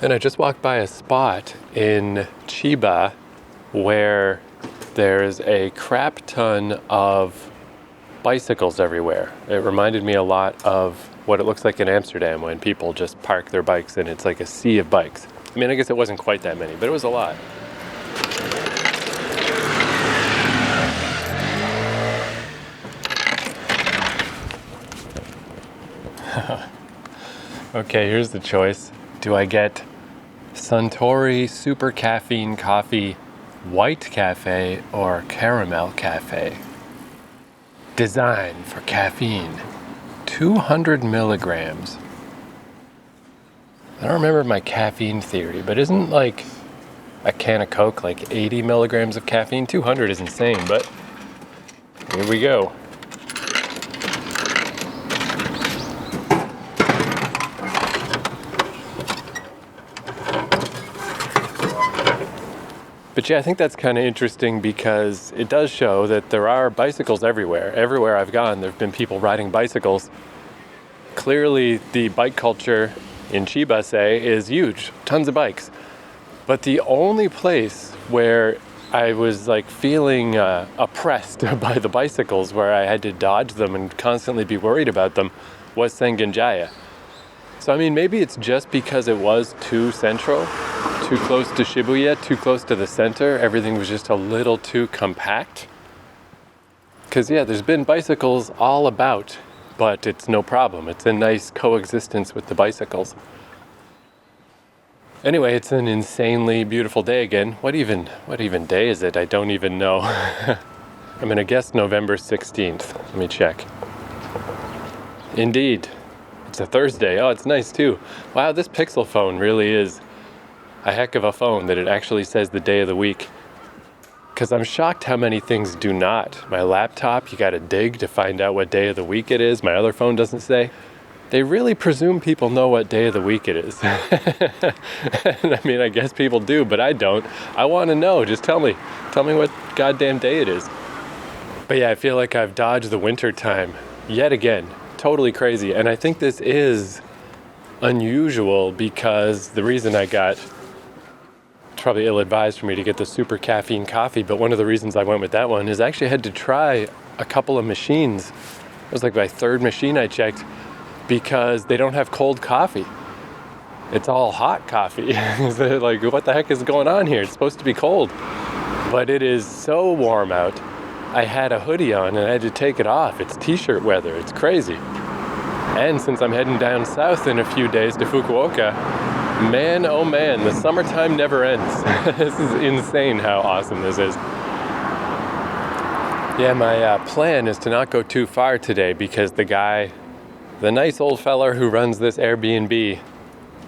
And I just walked by a spot in Chiba where there's a crap ton of bicycles everywhere. It reminded me a lot of what it looks like in Amsterdam when people just park their bikes and it's like a sea of bikes. I mean, I guess it wasn't quite that many, but it was a lot. Okay, here's the choice. Do I get Suntory Super Caffeine Coffee White Cafe or Caramel Cafe? Designed for caffeine. 200 milligrams. I don't remember my caffeine theory, but isn't like a can of Coke like 80 milligrams of caffeine? 200 is insane, but here we go. But yeah, I think that's kind of interesting because it does show that there are bicycles everywhere. Everywhere I've gone, there have been people riding bicycles. Clearly, the bike culture in Chiba, say, is huge. Tons of bikes. But the only place where I was like feeling oppressed by the bicycles, where I had to dodge them and constantly be worried about them, was Sengenjaya. So I mean, maybe it's just because it was too central, too close to Shibuya, too close to the center. Everything was just a little too compact. Because yeah, there's been bicycles all about, but it's no problem. It's a nice coexistence with the bicycles. Anyway, it's an insanely beautiful day again. What even day is it? I don't even know. I'm gonna guess November 16th. Let me check. Indeed, it's a Thursday. Oh, it's nice too. Wow, this Pixel phone really is a heck of a phone that it actually says the day of the week. Because I'm shocked how many things do not. My laptop, you gotta dig to find out what day of the week it is. My other phone doesn't say. They really presume people know what day of the week it is. And I mean, I guess people do, but I don't. I want to know. Just tell me. Tell me what goddamn day it is. But yeah, I feel like I've dodged the winter time yet again. Totally crazy. And I think this is unusual because the reason I got, it's probably ill-advised for me to get the super caffeine coffee, but one of the reasons I went with that one is I actually had to try a couple of machines. It was like my third machine I checked, because they don't have cold coffee. It's all hot coffee. Like, what the heck is going on here? It's supposed to be cold. But it is so warm out. I had a hoodie on and I had to take it off. It's t-shirt weather. It's crazy. And since I'm heading down south in a few days to Fukuoka, man, oh man, the summertime never ends. This is insane how awesome this is. Yeah, my plan is to not go too far today because the nice old fella who runs this Airbnb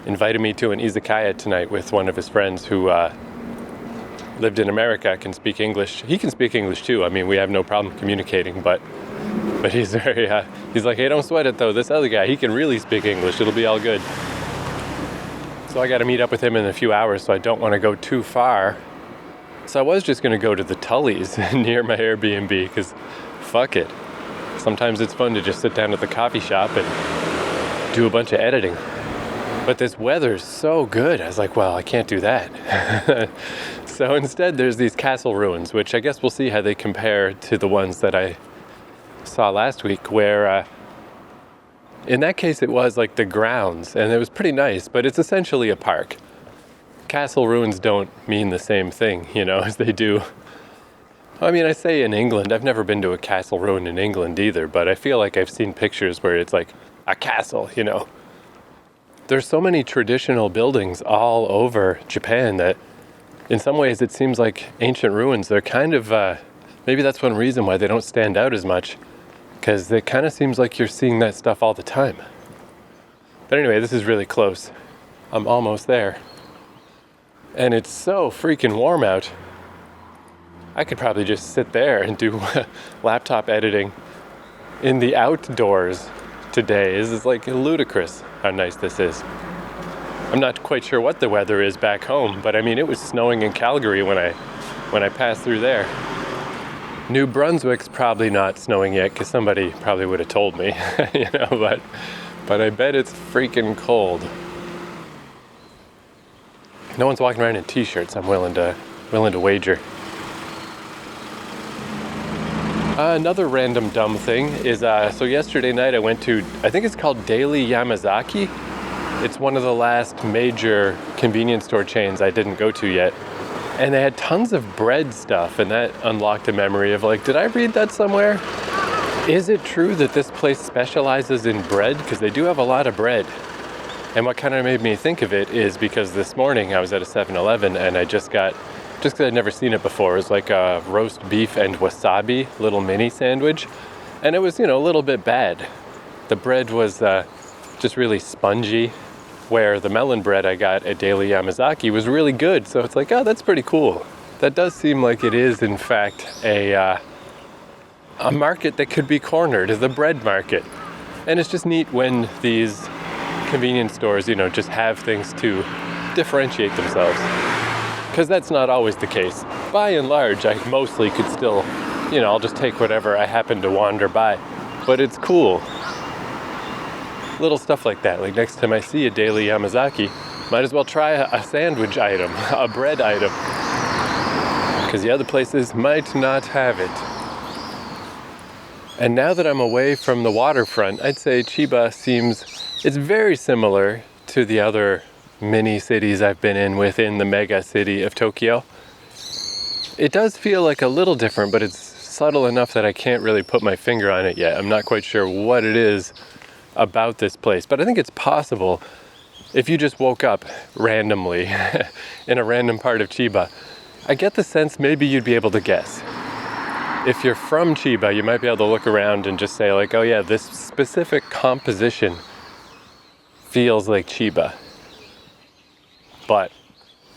invited me to an izakaya tonight with one of his friends who lived in America, can speak English. He can speak English too. I mean, we have no problem communicating, but he's very, he's like, hey, don't sweat it though. This other guy, he can really speak English. It'll be all good. So I got to meet up with him in a few hours, so I don't want to go too far. So I was just going to go to the Tully's near my Airbnb because fuck it. Sometimes it's fun to just sit down at the coffee shop and do a bunch of editing. But this weather's so good. I was like, well, I can't do that. So instead, there's these castle ruins, which I guess we'll see how they compare to the ones that I saw last week, where in that case, it was like the grounds, and it was pretty nice, but it's essentially a park. Castle ruins don't mean the same thing, as they do. I mean, I say in England, I've never been to a castle ruin in England either, but I feel like I've seen pictures where it's like a castle, There's so many traditional buildings all over Japan that in some ways it seems like ancient ruins. They're kind of, maybe that's one reason why they don't stand out as much, because it kind of seems like you're seeing that stuff all the time. But anyway, this is really close. I'm almost there. And it's so freaking warm out. I could probably just sit there and do laptop editing in the outdoors today. This is like ludicrous how nice this is. I'm not quite sure what the weather is back home, but I mean, it was snowing in Calgary when I passed through there. New Brunswick's probably not snowing yet because somebody probably would have told me, but I bet it's freaking cold. No one's walking around in t-shirts, I'm willing to wager. Another random dumb thing is, so yesterday night I went to, I think it's called Daily Yamazaki. It's one of the last major convenience store chains I didn't go to yet. And they had tons of bread stuff, and that unlocked a memory of like, did I read that somewhere? Is it true that this place specializes in bread? Because they do have a lot of bread. And what kind of made me think of it is because this morning I was at a 7-Eleven and I just because I'd never seen it before, it was like a roast beef and wasabi little mini sandwich. And it was, a little bit bad. The bread was just really spongy, where the melon bread I got at Daily Yamazaki was really good. So it's like, oh, that's pretty cool. That does seem like it is, in fact, a market that could be cornered, the bread market. And it's just neat when these convenience stores, just have things to differentiate themselves. Because that's not always the case. By and large, I mostly could still, I'll just take whatever I happen to wander by. But it's cool. Little stuff like that. Like next time I see a Daily Yamazaki, might as well try a sandwich item, a bread item. Because the other places might not have it. And now that I'm away from the waterfront, I'd say Chiba it's very similar to the other mini cities I've been in within the mega city of Tokyo. It does feel like a little different, but it's subtle enough that I can't really put my finger on it yet. I'm not quite sure what it is about this place, but I think it's possible if you just woke up randomly in a random part of Chiba. I get the sense maybe you'd be able to guess. If you're from Chiba, you might be able to look around and just say like, oh yeah, this specific composition feels like Chiba. But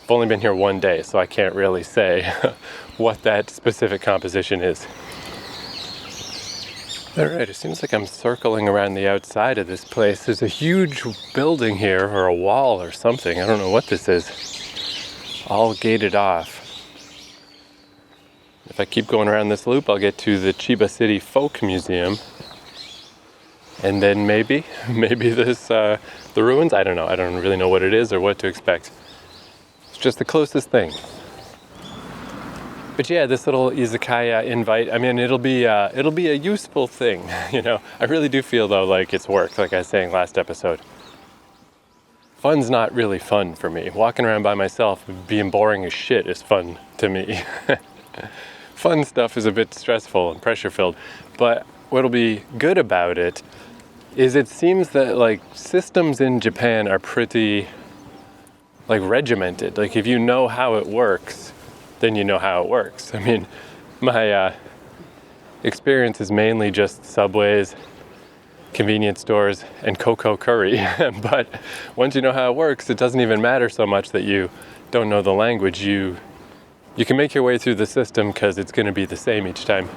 I've only been here one day, so I can't really say what that specific composition is. Alright, it seems like I'm circling around the outside of this place. There's a huge building here, or a wall or something. I don't know what this is. All gated off. If I keep going around this loop, I'll get to the Chiba City Folk Museum. And then maybe this, the ruins? I don't know. I don't really know what it is or what to expect. It's just the closest thing. But yeah, this little izakaya invite, I mean, it'll be a useful thing, I really do feel though like it's work, like I was saying last episode. Fun's not really fun for me. Walking around by myself, being boring as shit is fun to me. Fun stuff is a bit stressful and pressure-filled, but what'll be good about it is it seems that like systems in Japan are pretty like regimented. Like if you know how it works, then you know how it works. I mean, my experience is mainly just subways, convenience stores, and cocoa curry. But once you know how it works, it doesn't even matter so much that you don't know the language. You can make your way through the system because it's going to be the same each time.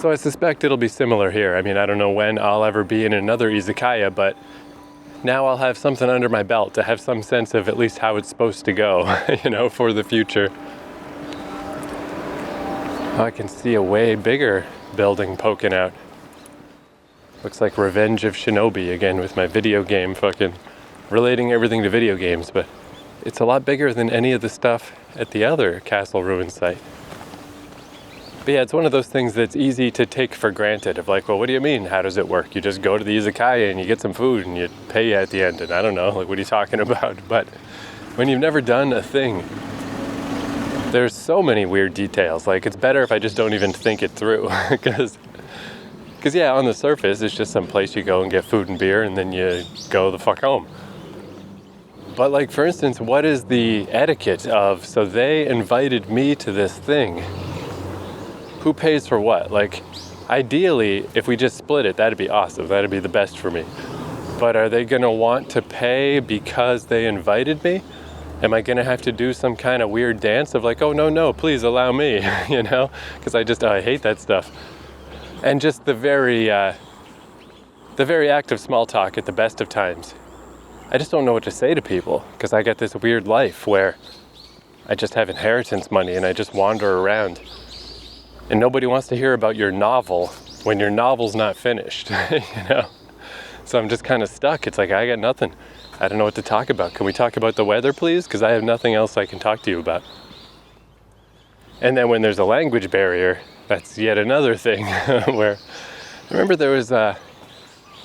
So I suspect it'll be similar here. I mean, I don't know when I'll ever be in another izakaya, but now I'll have something under my belt to have some sense of at least how it's supposed to go, for the future. Oh, I can see a way bigger building poking out. Looks like Revenge of Shinobi again with my video game fucking relating everything to video games, but it's a lot bigger than any of the stuff at the other Castle Ruins site. But yeah, it's one of those things that's easy to take for granted of like, well, what do you mean? How does it work? You just go to the izakaya and you get some food and you pay at the end. And I don't know, like, what are you talking about? But when you've never done a thing, there's so many weird details. Like, it's better if I just don't even think it through. Because yeah, on the surface, it's just some place you go and get food and beer and then you go the fuck home. But like, for instance, what is the etiquette of, so they invited me to this thing. Who pays for what? Like, ideally, if we just split it, that'd be awesome. That'd be the best for me. But are they gonna want to pay because they invited me? Am I gonna have to do some kind of weird dance of like, oh no, please allow me, Because I hate that stuff. And just the very act of small talk at the best of times. I just don't know what to say to people because I got this weird life where I just have inheritance money and I just wander around. And nobody wants to hear about your novel when your novel's not finished, So I'm just kind of stuck. It's like, I got nothing. I don't know what to talk about. Can we talk about the weather, please? Because I have nothing else I can talk to you about. And then when there's a language barrier, that's yet another thing where I remember there was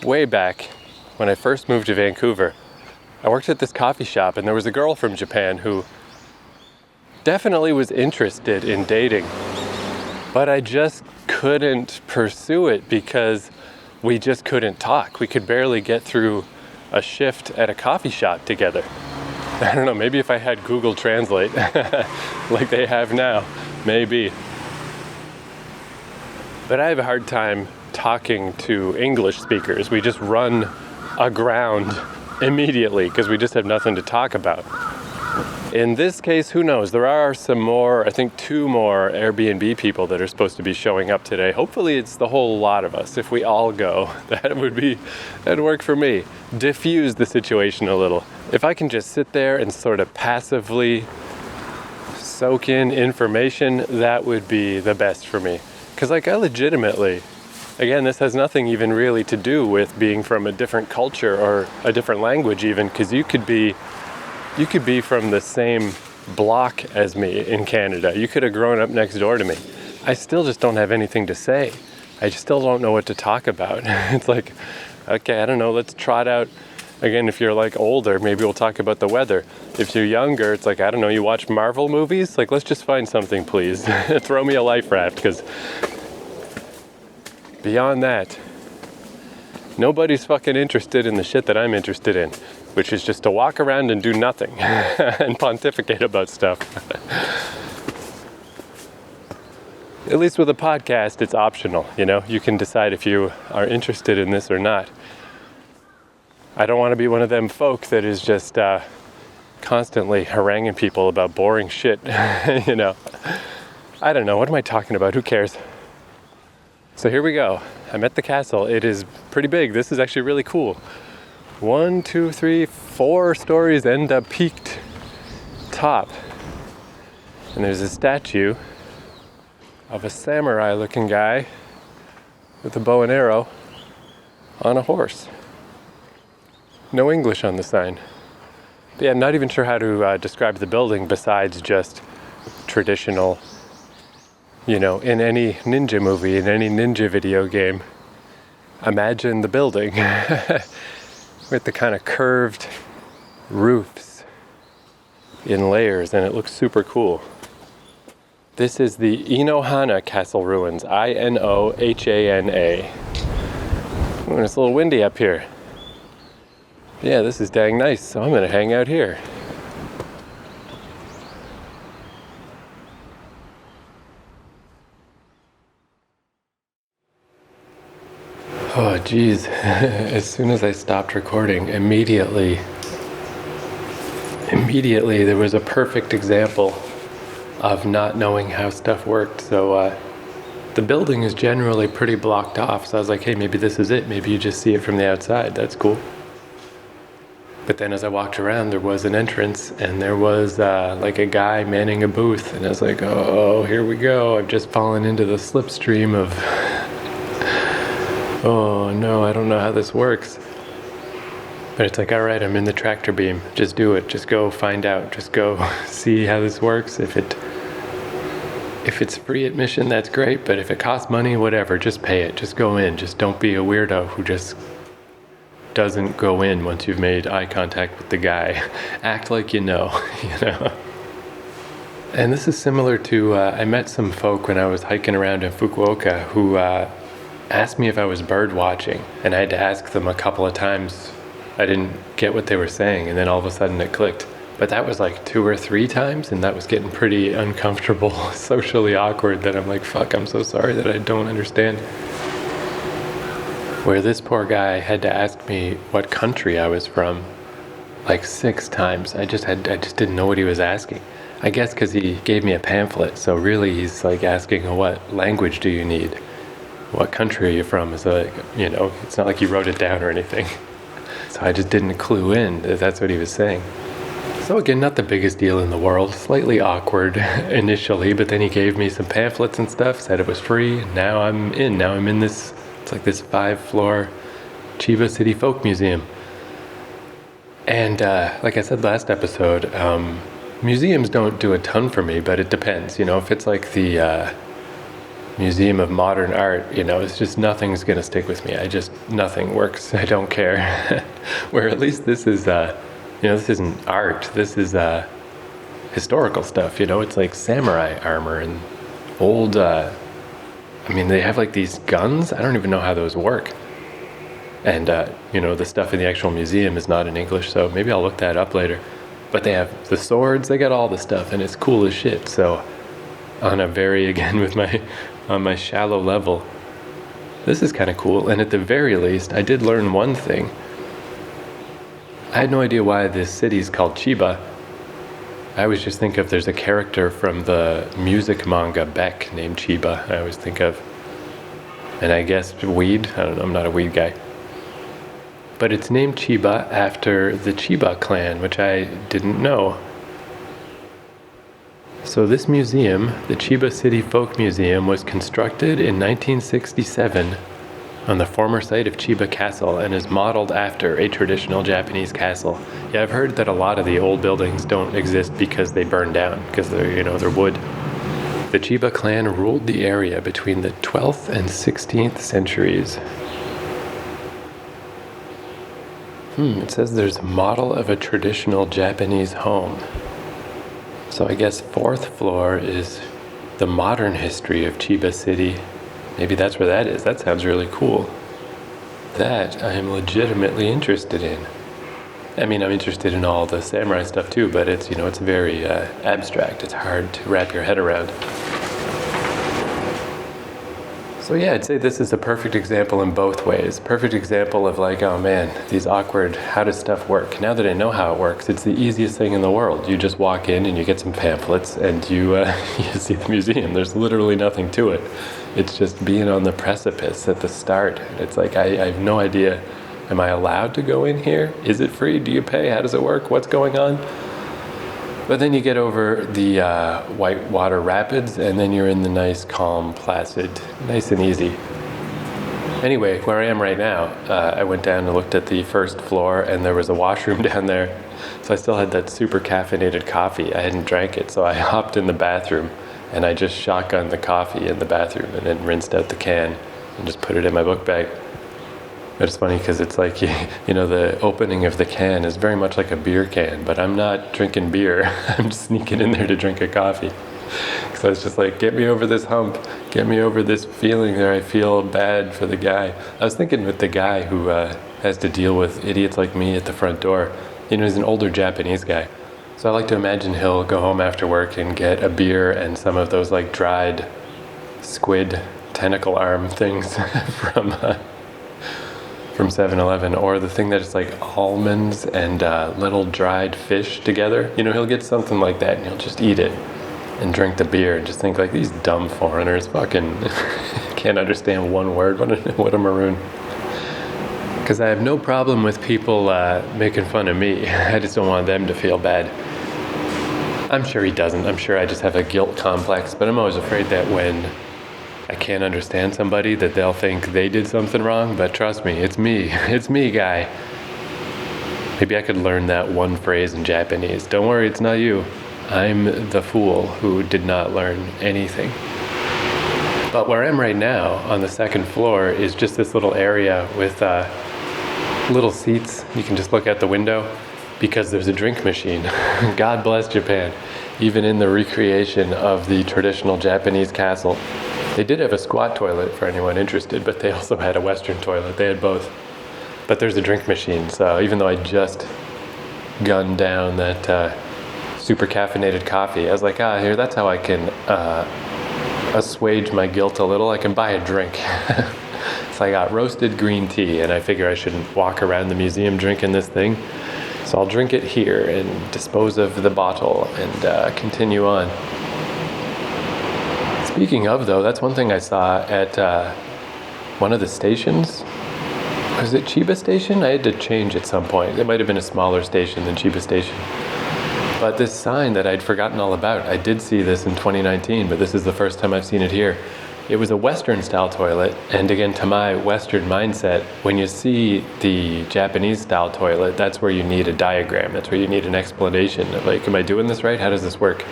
way back when I first moved to Vancouver, I worked at this coffee shop and there was a girl from Japan who definitely was interested in dating, but I just couldn't pursue it because we just couldn't talk. We could barely get through a shift at a coffee shop together. I don't know, maybe if I had Google Translate like they have now, maybe. But I have a hard time talking to English speakers. We just run aground immediately because we just have nothing to talk about. In this case, who knows? There are some more, I think 2 more Airbnb people that are supposed to be showing up today. Hopefully it's the whole lot of us. If we all go, that'd work for me. Diffuse the situation a little. If I can just sit there and sort of passively soak in information, that would be the best for me. Because I legitimately, again, this has nothing even really to do with being from a different culture or a different language even, because you could be from the same block as me in Canada. You could have grown up next door to me. I still just don't have anything to say. I just still don't know what to talk about. It's like, okay, I don't know, let's trot out. Again, if you're older, maybe we'll talk about the weather. If you're younger, it's like, I don't know, you watch Marvel movies? Let's just find something, please. Throw me a life raft, because beyond that, nobody's fucking interested in the shit that I'm interested in, which is just to walk around and do nothing and pontificate about stuff. At least with a podcast, it's optional, You can decide if you are interested in this or not. I don't want to be one of them folk that is just constantly haranguing people about boring shit, I don't know, what am I talking about? Who cares? So here we go. I'm at the castle. It is pretty big. This is actually really cool. 1, 2, 3, 4 stories and a peaked top. And there's a statue of a samurai looking guy with a bow and arrow on a horse. No English on the sign. But yeah, I'm not even sure how to describe the building besides just traditional, in any ninja movie, in any ninja video game. Imagine the building with the kind of curved roofs in layers, and it looks super cool. This is the Inohana Castle Ruins, Inohana. Oh, it's a little windy up here. Yeah, this is dang nice, so I'm gonna hang out here. Oh geez, as soon as I stopped recording, immediately there was a perfect example of not knowing how stuff worked. So the building is generally pretty blocked off, so I was like, hey, maybe this is it. Maybe you just see it from the outside. That's cool. But then as I walked around, there was an entrance, and there was a guy manning a booth, and I was like, oh, here we go. I've just fallen into the slipstream of, oh no, I don't know how this works. But it's like, all right, I'm in the tractor beam. Just do it. Just go find out. Just go see how this works. If it's free admission, that's great. But if it costs money, whatever, just pay it. Just go in. Just don't be a weirdo who just doesn't go in once you've made eye contact with the guy. Act like you know. And this is similar to, I met some folk when I was hiking around in Fukuoka who asked me if I was bird watching. And I had to ask them a couple of times. I didn't get what they were saying, and then all of a sudden it clicked. But that was 2 or 3 times, and that was getting pretty uncomfortable, socially awkward, that I'm like, fuck, I'm so sorry that I don't understand. Where this poor guy had to ask me what country I was from 6 times. I just didn't know what he was asking. I guess because he gave me a pamphlet, so really he's asking, what language do you need? What country are you from? It's it's not like he wrote it down or anything. So I just didn't clue in that that's what he was saying. So again, not the biggest deal in the world, slightly awkward initially, but then he gave me some pamphlets and stuff, said it was free, and now I'm in this, it's this 5-floor Chiba City Folk Museum. And like I said last episode, museums don't do a ton for me, but it depends. If it's like the Museum of Modern Art, it's just nothing's going to stick with me. Nothing works. I don't care. Where at least this is, this isn't art. This is historical stuff. It's like samurai armor and old, they have like these guns. I don't even know how those work. And, the stuff in the actual museum is not in English, so maybe I'll look that up later. But they have the swords, they got all the stuff, and it's cool as shit. So on my shallow level, this is kind of cool. And at the very least, I did learn one thing. I had no idea why this city's called Chiba. I always just think of there's a character from the music manga Beck named Chiba. I always think of, and I guess weed. I don't know, I'm not a weed guy. But it's named Chiba after the Chiba clan, which I didn't know. So this museum, the Chiba City Folk Museum, was constructed in 1967 on the former site of Chiba Castle and is modeled after a traditional Japanese castle. Yeah, I've heard that a lot of the old buildings don't exist because they burn down, because they're wood. The Chiba clan ruled the area between the 12th and 16th centuries. It says there's a model of a traditional Japanese home. So I guess 4th floor is the modern history of Chiba City. Maybe that's where that is. That sounds really cool. That I am legitimately interested in. I'm interested in all the samurai stuff too, but it's very abstract. It's hard to wrap your head around. So yeah, I'd say this is a perfect example in both ways. Perfect example of like, oh man, these awkward, how does stuff work? Now that I know how it works, it's the easiest thing in the world. You just walk in and you get some pamphlets and you see the museum. There's literally nothing to it. It's just being on the precipice at the start. It's like, I have no idea, am I allowed to go in here? Is it free? Do you pay? How does it work? What's going on? But then you get over the whitewater rapids, and then you're in the nice, calm, placid, nice and easy. Anyway, where I am right now, I went down and looked at the first floor, and there was a washroom down there. So I still had that super caffeinated coffee. I hadn't drank it, so I hopped in the bathroom, and I just shotgunned the coffee in the bathroom, and then rinsed out the can, and just put it in my book bag. But it's funny because it's like, the opening of the can is very much like a beer can, but I'm not drinking beer. I'm just sneaking in there to drink a coffee. So it's just like, get me over this hump. Get me over this feeling where I feel bad for the guy. I was thinking with the guy who has to deal with idiots like me at the front door. He's an older Japanese guy. So I like to imagine he'll go home after work and get a beer and some of those like dried squid tentacle arm things from 7-Eleven, or the thing that is like almonds and little dried fish together. He'll get something like that and he'll just eat it and drink the beer and just think like, these dumb foreigners fucking can't understand one word. What a maroon. Because I have no problem with people making fun of me. I just don't want them to feel bad. I'm sure he doesn't. I'm sure I just have a guilt complex, but I'm always afraid that when I can't understand somebody, that they'll think they did something wrong. But trust me, it's me. It's me, guy. Maybe I could learn that one phrase in Japanese. Don't worry, it's not you. I'm the fool who did not learn anything. But where I am right now, on the second floor, is just this little area with little seats. You can just look out the window because there's a drink machine. God bless Japan. Even in the recreation of the traditional Japanese castle. They did have a squat toilet for anyone interested, but they also had a Western toilet. They had both. But there's a drink machine, so even though I just gunned down that super caffeinated coffee, I was like, here, that's how I can assuage my guilt a little. I can buy a drink. So I got roasted green tea, and I figure I shouldn't walk around the museum drinking this thing. So I'll drink it here and dispose of the bottle and continue on. Speaking of, though, that's one thing I saw at one of the stations. Was it Chiba Station? I had to change at some point. It might have been a smaller station than Chiba Station. But this sign that I'd forgotten all about, I did see this in 2019, but this is the first time I've seen it here. It was a Western style toilet, and again, to my Western mindset, when you see the Japanese style toilet, that's where you need a diagram. That's where you need an explanation of like, am I doing this right? How does this work?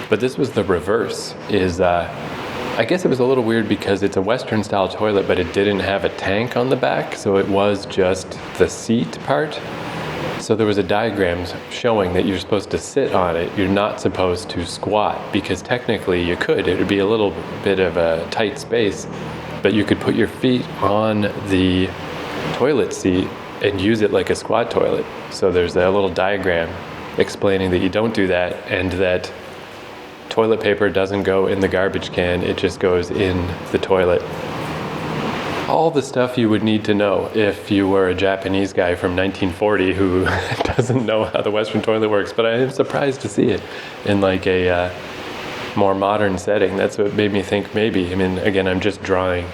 But this was the reverse. I guess it was a little weird because it's a Western style toilet, but it didn't have a tank on the back, so it was just the seat part. So there was a diagram showing that you're supposed to sit on it. You're not supposed to squat, because technically you could. It would be a little bit of a tight space, but you could put your feet on the toilet seat and use it like a squat toilet. So there's a little diagram explaining that you don't do that, and that toilet paper doesn't go in the garbage can, it just goes in the toilet. All the stuff you would need to know if you were a Japanese guy from 1940 who doesn't know how the Western toilet works, but I am surprised to see it in like a more modern setting. That's what made me think maybe, I mean, again, I'm just drawing,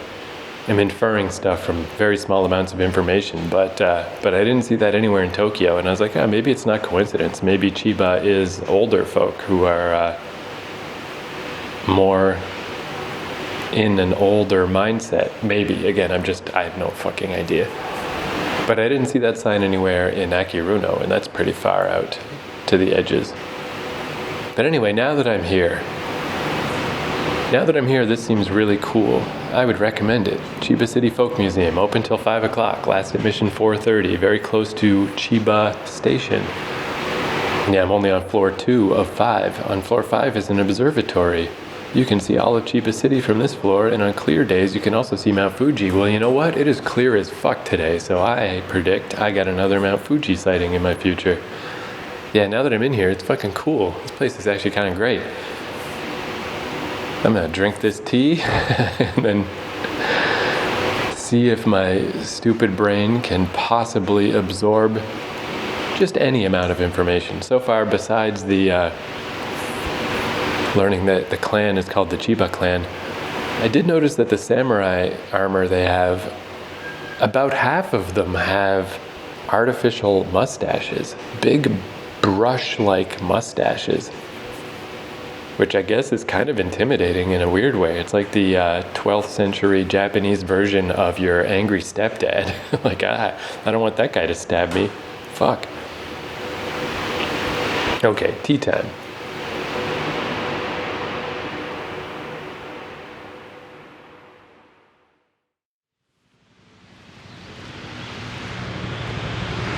I'm inferring stuff from very small amounts of information, but I didn't see that anywhere in Tokyo, and I was like, oh, maybe it's not coincidence. Maybe Chiba is older folk who are more in an older mindset. Maybe. Again, I have no fucking idea. But I didn't see that sign anywhere in Akiruno, and that's pretty far out to the edges. But anyway, now that I'm here, this seems really cool. I would recommend it. Chiba City Folk Museum, open till 5 o'clock, last admission 4:30, very close to Chiba Station. Yeah, I'm only on floor 2 of 5. On floor 5 is an observatory. You can see all of Chiba City from this floor, and on clear days you can also see Mount Fuji. Well, you know what? It is clear as fuck today, so I predict I got another Mount Fuji sighting in my future. Yeah, now that I'm in here, it's fucking cool. This place is actually kind of great. I'm gonna drink this tea and then see if my stupid brain can possibly absorb just any amount of information. So far, besides the learning that the clan is called the Chiba clan, I did notice that the samurai armor they have, about half of them have artificial mustaches, big brush-like mustaches, which I guess is kind of intimidating in a weird way. It's like the 12th century Japanese version of your angry stepdad. Like, I don't want that guy to stab me. Fuck. Okay, tea time.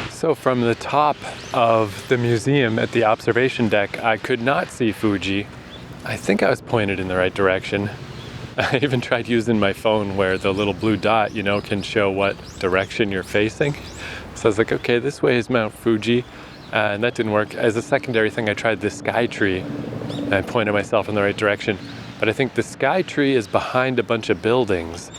So from the top of the museum at the observation deck, I could not see Fuji. I think I was pointed in the right direction. I even tried using my phone where the little blue dot, can show what direction you're facing. So I was like, okay, this way is Mount Fuji. And that didn't work. As a secondary thing, I tried the sky tree and I pointed myself in the right direction. But I think the sky tree is behind a bunch of buildings.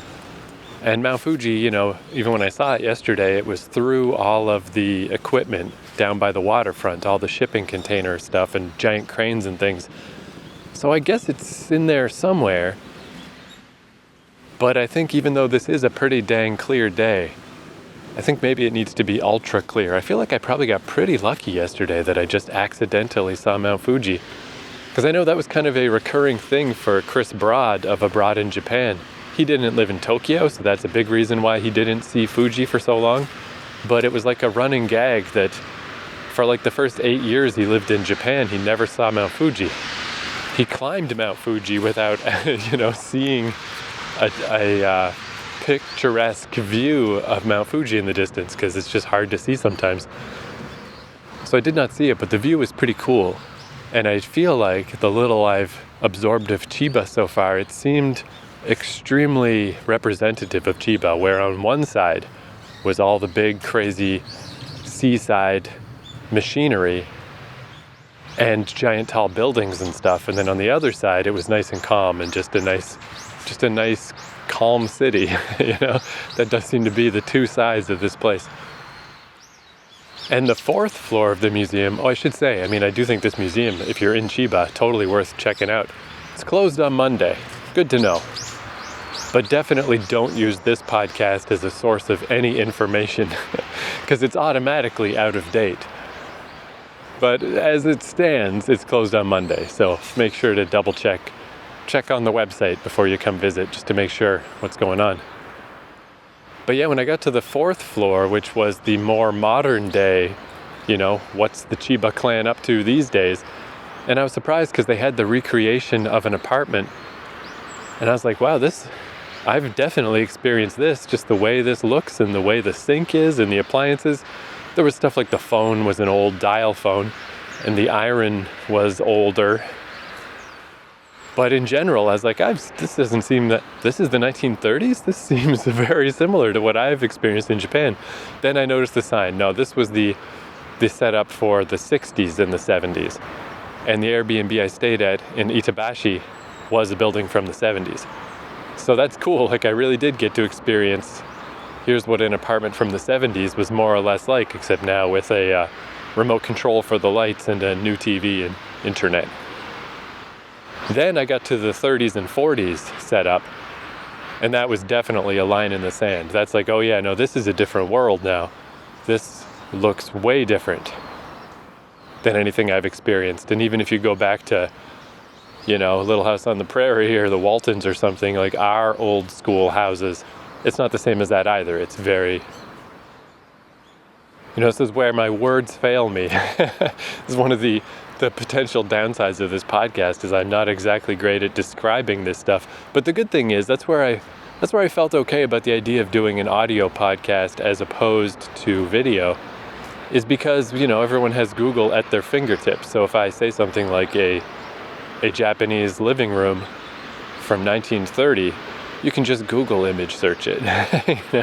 And Mount Fuji, even when I saw it yesterday, it was through all of the equipment down by the waterfront, all the shipping container stuff and giant cranes and things. So I guess it's in there somewhere. But I think even though this is a pretty dang clear day, I think maybe it needs to be ultra clear. I feel like I probably got pretty lucky yesterday that I just accidentally saw Mount Fuji. Because I know that was kind of a recurring thing for Chris Broad of Abroad in Japan. He didn't live in Tokyo, so that's a big reason why he didn't see Fuji for so long. But it was like a running gag that for like the first 8 years he lived in Japan, he never saw Mount Fuji. He climbed Mount Fuji without, seeing a picturesque view of Mount Fuji in the distance, because it's just hard to see sometimes. So I did not see it, but the view was pretty cool. And I feel like the little I've absorbed of Chiba so far, it seemed extremely representative of Chiba, where on one side was all the big crazy seaside machinery and giant tall buildings and stuff, and then on the other side it was nice and calm and just a nice calm city. That does seem to be the two sides of this place. And the 4th floor of the museum, I should say, I do think this museum, if you're in Chiba, totally worth checking out. It's closed on Monday. Good to know. But definitely don't use this podcast as a source of any information, because it's automatically out of date. But as it stands, it's closed on Monday, so make sure to double check check on the website before you come visit just to make sure what's going on. But yeah, when I got to the 4th floor, which was the more modern day, what's the Chiba clan up to these days? And I was surprised because they had the recreation of an apartment. And I was like, wow, I've definitely experienced this, just the way this looks and the way the sink is and the appliances. There was stuff like the phone was an old dial phone and the iron was older. But in general, I was like, this doesn't seem that, this is the 1930s? This seems very similar to what I've experienced in Japan. Then I noticed the sign. No, this was the setup for the 60s and the 70s. And the Airbnb I stayed at in Itabashi was a building from the 70s. So that's cool. Like, I really did get to experience, here's what an apartment from the 70s was more or less like, except now with a remote control for the lights and a new TV and internet. Then I got to the 30s and 40s setup, and that was definitely a line in the sand. That's like, oh yeah, no, this is a different world now. This looks way different than anything I've experienced. And even if you go back to, Little House on the Prairie or the Waltons or something, like our old school houses, it's not the same as that either. It's very, this is where my words fail me. This is one of the potential downsides of this podcast is I'm not exactly great at describing this stuff. But the good thing is that's where I felt okay about the idea of doing an audio podcast as opposed to video, is because, everyone has Google at their fingertips. So if I say something like a Japanese living room from 1930, you can just Google image search it.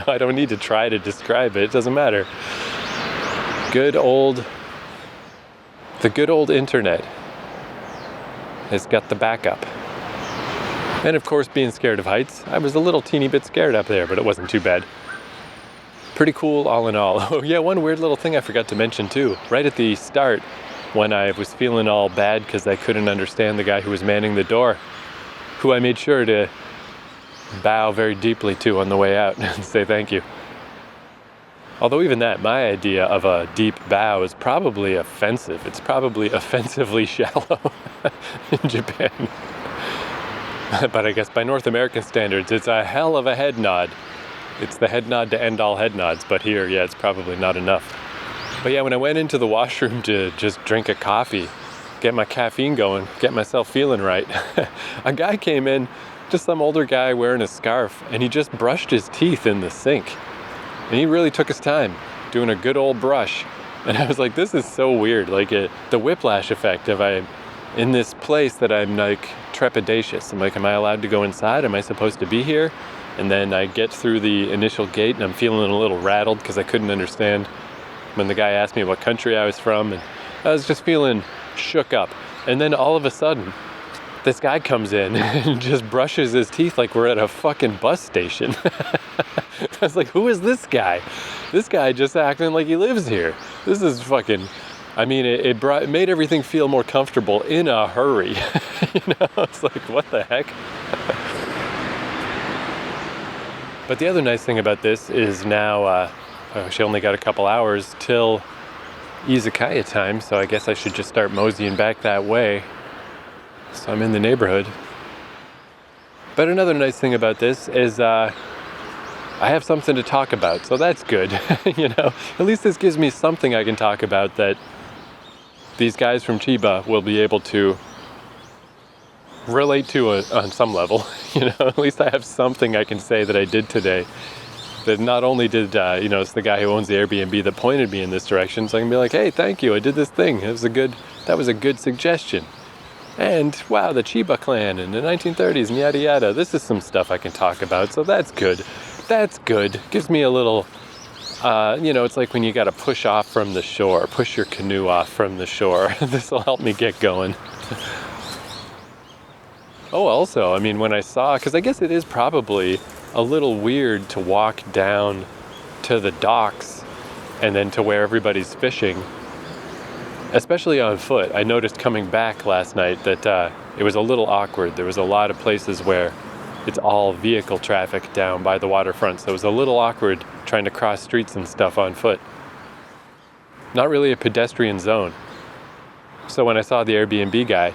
I don't need to try to describe it. It doesn't matter. The good old internet has got the backup. And of course, being scared of heights, I was a little teeny bit scared up there, but it wasn't too bad. Pretty cool all in all. Oh yeah, one weird little thing I forgot to mention too. Right at the start, when I was feeling all bad because I couldn't understand the guy who was manning the door, who I made sure to bow very deeply to on the way out and say thank you. Although even that, my idea of a deep bow is probably offensive. It's probably offensively shallow in Japan. But I guess by North American standards, it's a hell of a head nod. It's the head nod to end all head nods, but here, yeah, it's probably not enough. But yeah, when I went into the washroom to just drink a coffee, get my caffeine going, get myself feeling right, a guy came in, just some older guy wearing a scarf, and he just brushed his teeth in the sink. And he really took his time doing a good old brush. And I was like, this is so weird. Like the whiplash effect of I'm in this place that I'm like trepidatious. I'm like, am I allowed to go inside? Am I supposed to be here? And then I get through the initial gate and I'm feeling a little rattled because I couldn't understand when the guy asked me what country I was from. And I was just feeling shook up. And then all of a sudden, this guy comes in and just brushes his teeth like we're at a fucking bus station. I was like, who is this guy? This guy just acting like he lives here. This is fucking, it made everything feel more comfortable in a hurry. It's like, what the heck? But the other nice thing about this is now, she only got a couple hours till izakaya time, so I guess I should just start moseying back that way. So I'm in the neighborhood. But another nice thing about this is I have something to talk about, so that's good. At least this gives me something I can talk about that these guys from Chiba will be able to relate to on some level. At least I have something I can say that I did today that not only did, it's the guy who owns the Airbnb that pointed me in this direction, so I can be like, hey, thank you, I did this thing. That was a good suggestion. And wow, the Chiba clan in the 1930s and yada yada. This is some stuff I can talk about, so that's good. That's good. Gives me a little, it's like when you got to push off from the shore, push your canoe off from the shore. This will help me get going. Oh, also, when I saw, because I guess it is probably a little weird to walk down to the docks and then to where everybody's fishing, especially on foot. I noticed coming back last night that it was a little awkward. There was a lot of places where it's all vehicle traffic down by the waterfront, so it was a little awkward trying to cross streets and stuff on foot. Not really a pedestrian zone. So when I saw the Airbnb guy,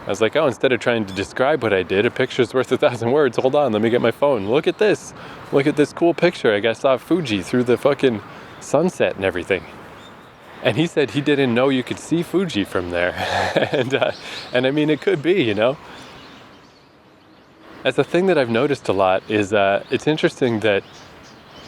I was like, oh, instead of trying to describe what I did, a picture's worth 1,000 words. Hold on, let me get my phone. Look at this. Look at this cool picture. I saw Fuji through the fucking sunset and everything. And he said he didn't know you could see Fuji from there. and I mean, it could be, you know. As a thing that I've noticed a lot is it's interesting that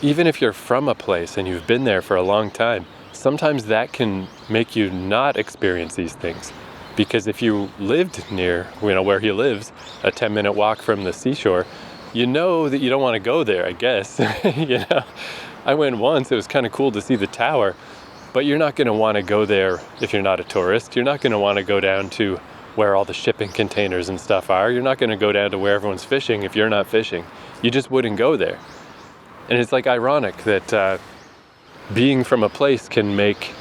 even if you're from a place and you've been there for a long time, sometimes that can make you not experience these things. Because if you lived near, where he lives, a 10-minute walk from the seashore, you know that you don't want to go there, I guess. I went once, it was kind of cool to see the tower, but you're not going to want to go there if you're not a tourist. You're not going to want to go down to where all the shipping containers and stuff are. You're not going to go down to where everyone's fishing if you're not fishing. You just wouldn't go there. And it's like ironic that being from a place can make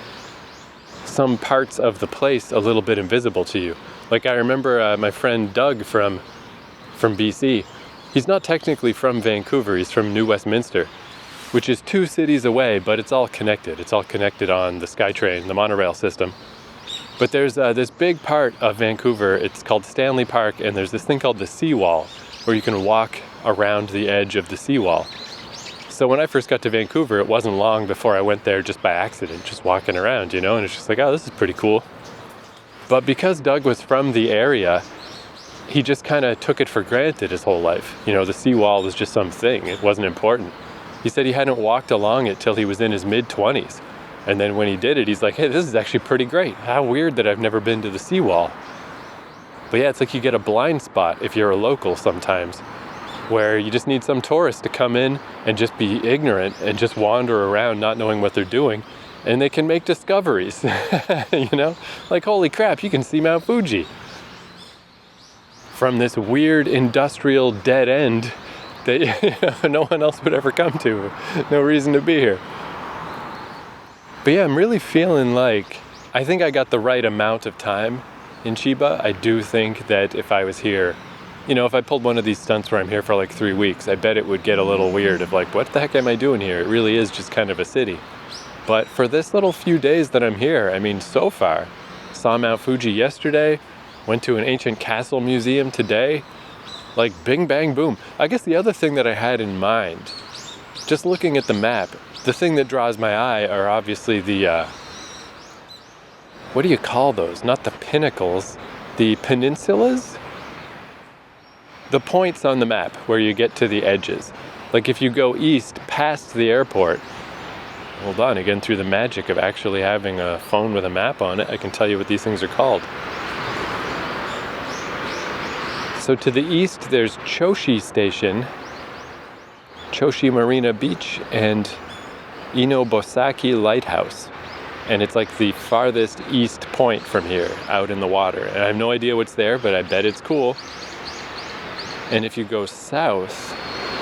some parts of the place a little bit invisible to you. Like I remember my friend Doug from BC. He's not technically from Vancouver, he's from New Westminster, which is 2 cities away, but it's all connected. It's all connected on the SkyTrain, the monorail system. But there's this big part of Vancouver, it's called Stanley Park, and there's this thing called the seawall, where you can walk around the edge of the seawall. So when I first got to Vancouver, it wasn't long before I went there just by accident, just walking around, and it's just like, oh, this is pretty cool. But because Doug was from the area, he just kind of took it for granted his whole life. The seawall was just some thing, it wasn't important. He said he hadn't walked along it till he was in his mid-20s. And then when he did it, he's like, hey, this is actually pretty great. How weird that I've never been to the seawall. But yeah, it's like you get a blind spot if you're a local sometimes, where you just need some tourist to come in and just be ignorant and just wander around not knowing what they're doing. And they can make discoveries, Like, holy crap, you can see Mount Fuji from this weird industrial dead end that no one else would ever come to. No reason to be here. But yeah, I'm really feeling like I think I got the right amount of time in Chiba. I do think that if I was here, if I pulled one of these stunts where I'm here for like 3 weeks, I bet it would get a little weird of like, what the heck am I doing here? It really is just kind of a city. But for this little few days that I'm here, I mean, so far, saw Mount Fuji yesterday, went to an ancient castle museum today, like bing, bang, boom. I guess the other thing that I had in mind, just looking at the map, the thing that draws my eye are obviously the, what do you call those? Not the pinnacles, the peninsulas? The points on the map where you get to the edges. Like if you go east past the airport, hold on, again, through the magic of actually having a phone with a map on it, I can tell you what these things are called. So to the east, there's Choshi Station, Choshi Marina Beach, and Inobosaki Lighthouse. And it's like the farthest east point from here, out in the water. And I have no idea what's there, but I bet it's cool. And if you go south,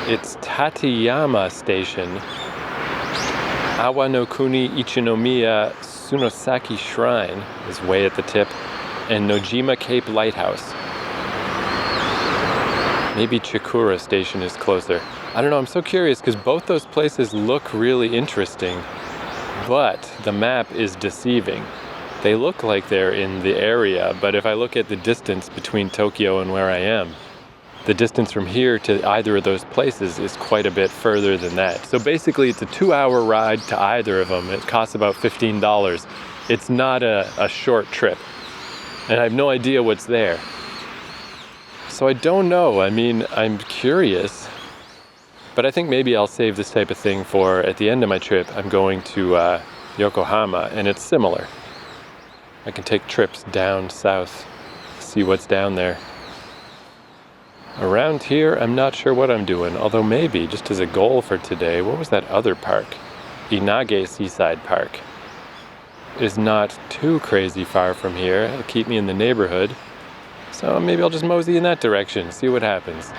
it's Tateyama Station, Awanokuni Ichinomiya Tsunosaki Shrine is way at the tip, and Nojima Cape Lighthouse. Maybe Chikura Station is closer. I don't know, I'm so curious because both those places look really interesting, but the map is deceiving. They look like they're in the area, but if I look at the distance between Tokyo and where I am, the distance from here to either of those places is quite a bit further than that. So basically it's a 2-hour ride to either of them. It costs about $15. It's not a short trip. And I have no idea what's there. So I don't know. I mean, I'm curious. But I think maybe I'll save this type of thing for at the end of my trip. I'm going to Yokohama, and it's similar. I can take trips down south, see what's down there. Around here, I'm not sure what I'm doing, although maybe, just as a goal for today, what was that other park? Inage Seaside Park. Is not too crazy far from here. It'll keep me in the neighborhood. So maybe I'll just mosey in that direction, see what happens.